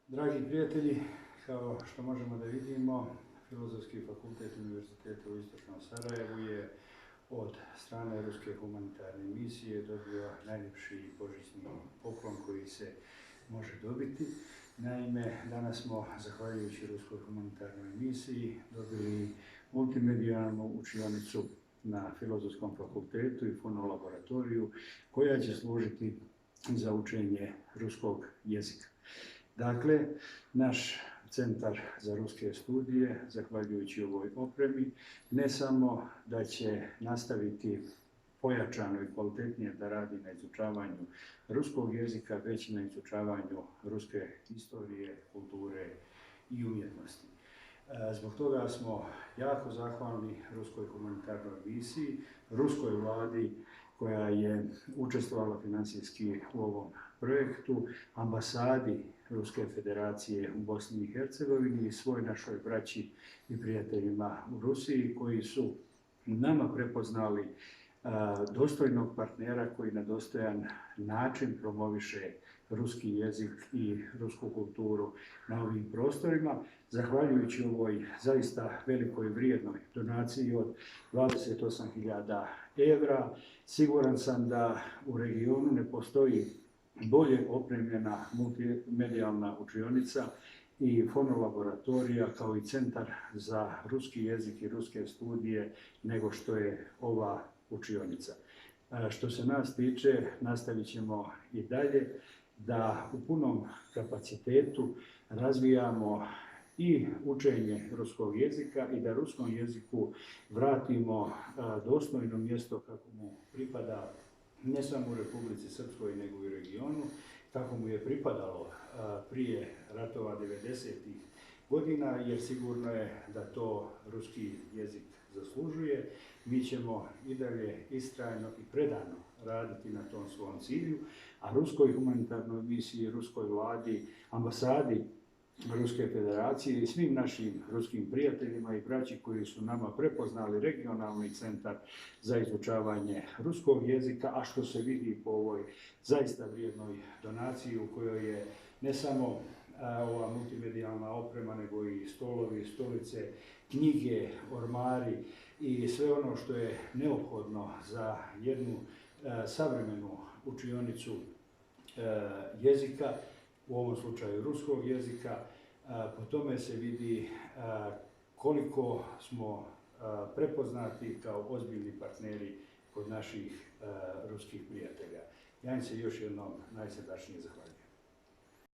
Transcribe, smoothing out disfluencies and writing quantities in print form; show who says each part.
Speaker 1: Dragi prijatelji, kao što možemo da vidimo, Filozofski fakultet Univerziteta u Istočnom Sarajevu je od strane Ruske humanitarne misije dobio najljepši božićni poklon koji se može dobiti. Naime, danas smo, zahvaljujući Ruskoj humanitarnoj misiji, dobili multimedijalnu učionicu na Filozofskom fakultetu i fonolaboratoriju koja će služiti za učenje ruskog jezika. Dakle, naš Centar za ruske studije, zahvaljujući ovoj opremi, ne samo da će nastaviti pojačano i kvalitetnije da radi na izučavanju ruskog jezika, već i na izučavanju ruske historije, kulture i umjetnosti. Zbog toga smo jako zahvalni Ruskoj humanitarnoj misiji, ruskoj vladi koja je učestvovala financijski u ovom projektu, ambasadi Ruske federacije u Bosni i Hercegovini i svoj našoj braći i prijateljima u Rusiji koji su nama prepoznali dostojnog partnera koji na dostojan način promoviše ruski jezik i rusku kulturu na ovim prostorima. Zahvaljujući ovoj zaista velikoj vrijednoj donaciji od 28.000 evra, siguran sam da u regionu ne postoji bolje opremljena multimedijalna učionica i fonolaboratorija kao i Centar za ruski jezik i ruske studije nego što je ova učionica. Što se nas tiče, nastavit ćemo i dalje da u punom kapacitetu razvijamo i učenje ruskog jezika i da ruskom jeziku vratimo dostojno mjesto kako mu pripada ne samo u Republici Srpskoj nego i u regionu, kako mu je pripadalo prije ratova 90-ih godina, jer sigurno je da to ruski jezik zaslužuje. Mi ćemo i dalje istrajno i predano raditi na tom svom cilju, a Ruskoj humanitarnoj misiji, ruskoj vladi, ambasadi Ruske federacije i svim našim ruskim prijateljima i braći koji su nama prepoznali regionalni centar za izučavanje ruskog jezika, a što se vidi po ovoj zaista vrijednoj donaciji u kojoj je ne samo ova multimedijalna oprema, nego i stolovi, stolice, knjige, ormari i sve ono što je neophodno za jednu savremenu učionicu jezika, u ovom slučaju ruskog jezika. Po tome se vidi koliko smo prepoznati kao ozbiljni partneri kod naših ruskih prijatelja. Ja im se još jednom najsrdačnije zahvaljujem.